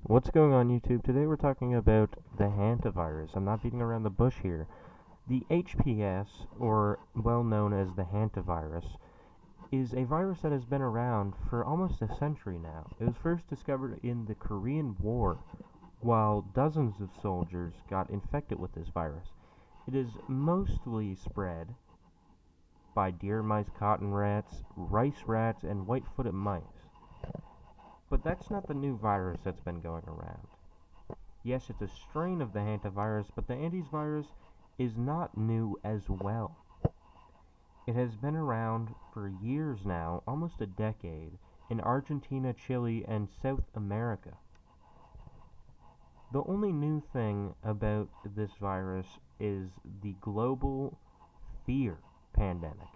What's going on YouTube? Today we're talking about the HantaVirus. I'm not beating around the bush here. The HPS, or well known as the HantaVirus, is a virus that has been around for almost a century now. It was first discovered in the Korean War, while dozens of soldiers got infected with this virus. It is mostly spread by deer mice, cotton rats, rice rats, and white-footed mice. But that's not the new virus that's been going around. Yes, it's a strain of the HantaVirus, but the antivirus is not new as well. It has been around for years now, almost a decade, in Argentina, Chile, and South America. The only new thing about this virus is the global fear pandemic.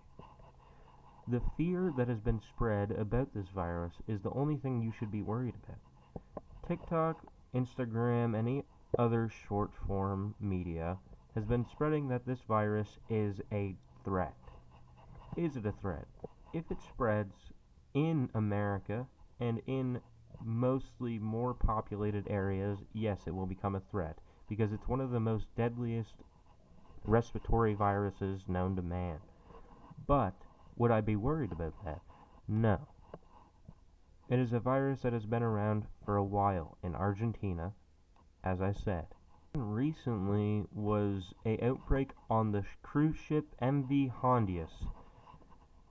The fear that has been spread about this virus is the only thing you should be worried about. TikTok, Instagram, any other short form media has been spreading that this virus is a threat. Is it a threat? If it spreads in America and in mostly more populated areas, yes, it will become a threat because it's one of the most deadliest respiratory viruses known to man. But would I be worried about that? No. It is a virus that has been around for a while in Argentina, as I said. Recently was a outbreak on the cruise ship MV Hondius,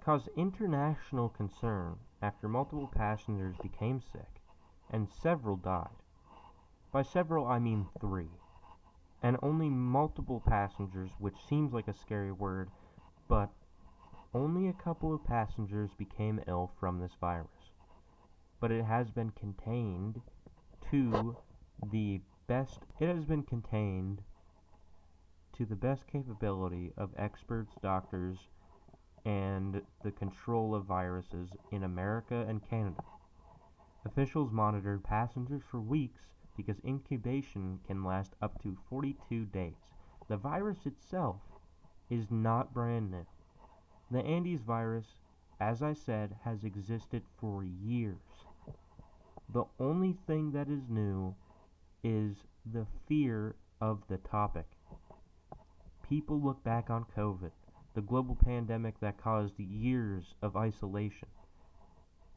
caused international concern after multiple passengers became sick, and several died. By several I mean 3. And only multiple passengers, which seems like a scary word, but only a couple of passengers became ill from this virus. But it has been contained to the best capability of experts, doctors, and the control of viruses in America and Canada. Officials monitored passengers for weeks because incubation can last up to 42 days. The virus itself is not brand new. The Andes virus, as I said, has existed for years. The only thing that is new is the fear of the topic. People look back on COVID, the global pandemic that caused years of isolation.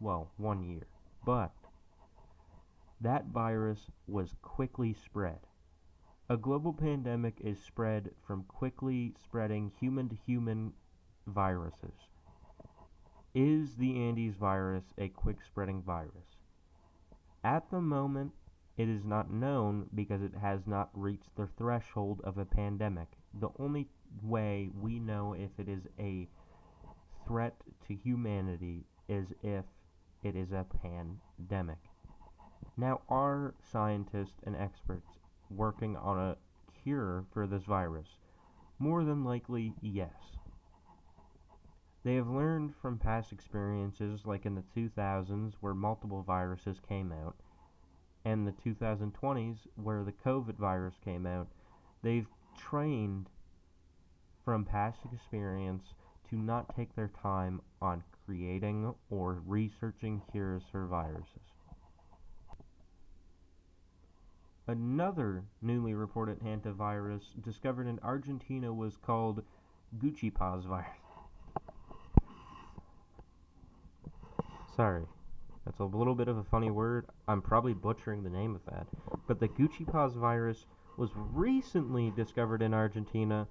Well, 1 year. But that virus was quickly spread. A global pandemic is spread from quickly spreading human-to-human viruses. Is the Andes virus a quick-spreading virus? At the moment, it is not known because it has not reached the threshold of a pandemic. The only way we know if it is a threat to humanity is if it is a pandemic. Now, are scientists and experts working on a cure for this virus? More than likely, yes. They have learned from past experiences like in the 2000s where multiple viruses came out, and the 2020s where the COVID virus came out. They've trained from past experience to not take their time on creating or researching cures for viruses. Another newly reported HantaVirus discovered in Argentina was called Gucci Paws virus. Sorry, that's a little bit of a funny word. I'm probably butchering the name of that. But the Gucci Paws virus was recently discovered in Argentina.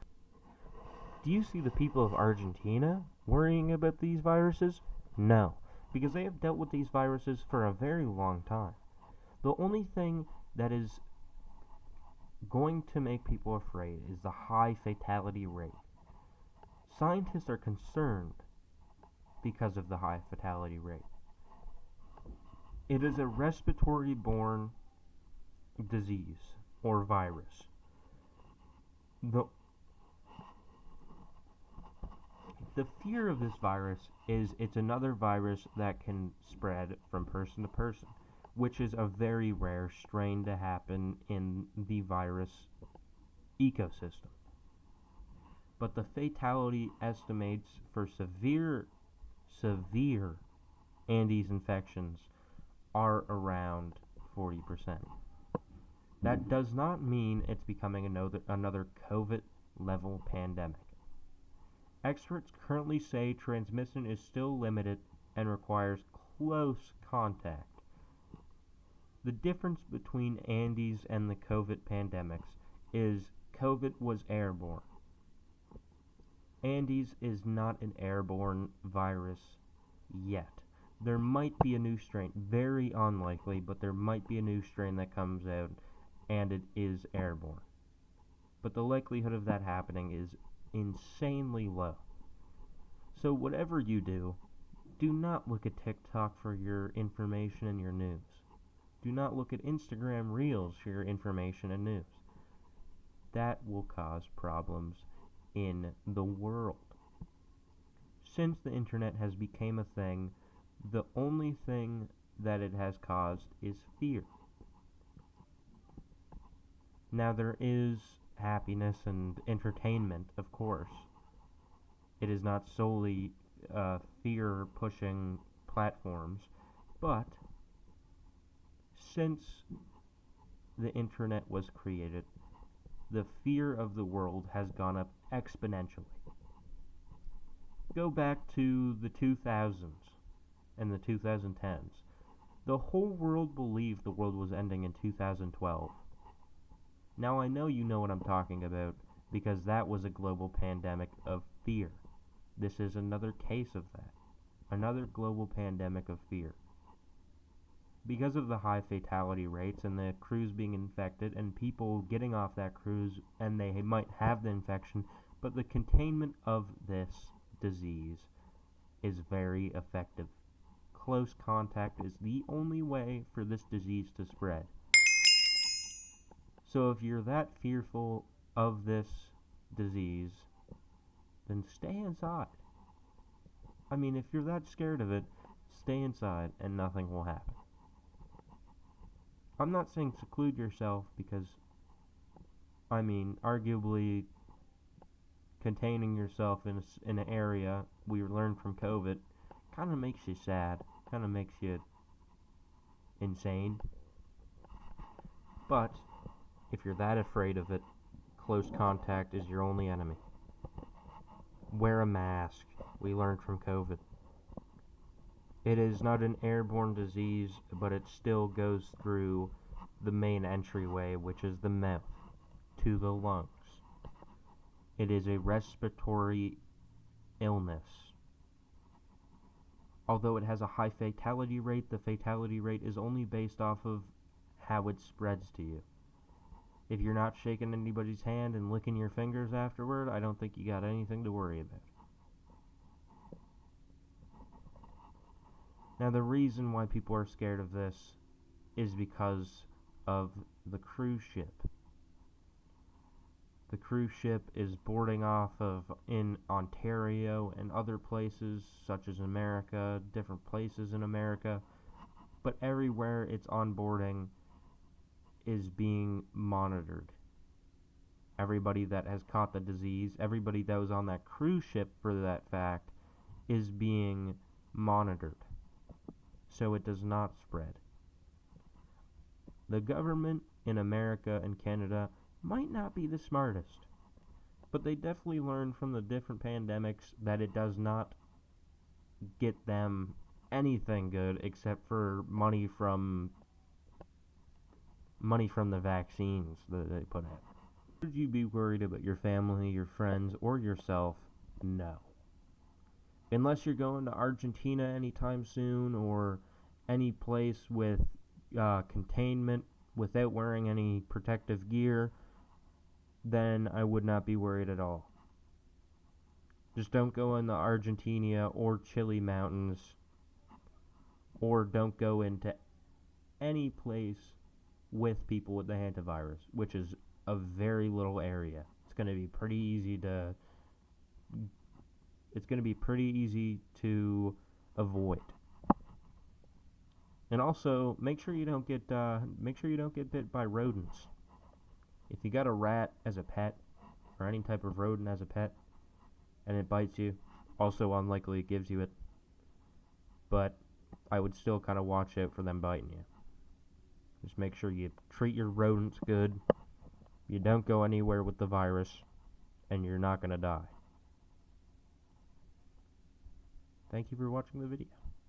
Do you see the people of Argentina worrying about these viruses? No, because they have dealt with these viruses for a very long time. The only thing that is going to make people afraid is the high fatality rate. Scientists are concerned because of the high fatality rate. It is a respiratory-borne disease or virus. The fear of this virus is it's another virus that can spread from person to person, which is a very rare strain to happen in the virus ecosystem. But the fatality estimates for severe Andes infections are around 40%. That does not mean it's becoming another COVID-level pandemic. Experts currently say transmission is still limited and requires close contact. The difference between Andes and the COVID pandemics is COVID was airborne. Andes is not an airborne virus yet. There might be a new strain, very unlikely, but there might be a new strain that comes out and it is airborne. But the likelihood of that happening is insanely low. So whatever you do not look at TikTok for your information and your news. Do not look at Instagram Reels for your information and news. That will cause problems in the world. Since the internet has become a thing, the only thing that it has caused is fear. Now there is happiness and entertainment, of course. It is not solely fear-pushing platforms, but since the internet was created, the fear of the world has gone up exponentially. Go back to the 2000s and the 2010s. The whole world believed the world was ending in 2012. Now I know you know what I'm talking about because that was a global pandemic of fear. This is another case of that. Another global pandemic of fear. Because of the high fatality rates and the crews being infected and people getting off that cruise and they might have the infection, but the containment of this disease is very effective. Close contact is the only way for this disease to spread. So if you're that fearful of this disease, then stay inside. I mean, if you're that scared of it, stay inside and nothing will happen. I'm not saying seclude yourself because, I mean, arguably containing yourself in an area we learned from COVID kind of makes you sad, kind of makes you insane. But if you're that afraid of it, close contact is your only enemy. Wear a mask. We learned from COVID. It is not an airborne disease, but it still goes through the main entryway, which is the mouth, to the lungs. It is a respiratory illness. Although it has a high fatality rate, the fatality rate is only based off of how it spreads to you. If you're not shaking anybody's hand and licking your fingers afterward, I don't think you got anything to worry about. Now, the reason why people are scared of this is because of the cruise ship. The cruise ship is boarding off in Ontario and other places, such as America, different places in America, but everywhere it's onboarding is being monitored. Everybody that has caught the disease, everybody that was on that cruise ship for that fact, is being monitored so it does not spread. The government in America and Canada might not be the smartest, but they definitely learned from the different pandemics that it does not get them anything good except for money from the vaccines that they put out. Should you be worried about your family, your friends, or yourself? No. Unless you're going to Argentina anytime soon or any place with containment without wearing any protective gear, then I would not be worried at all. Just don't go in the Argentina or Chile mountains, or don't go into any place with people with the HantaVirus, which is a very little area. It's going to be pretty easy to avoid. And also, make sure you don't get bit by rodents. If you got a rat as a pet, or any type of rodent as a pet, and it bites you, also unlikely it gives you it, but I would still kind of watch out for them biting you. Just make sure you treat your rodents good, you don't go anywhere with the virus, and you're not going to die. Thank you for watching the video.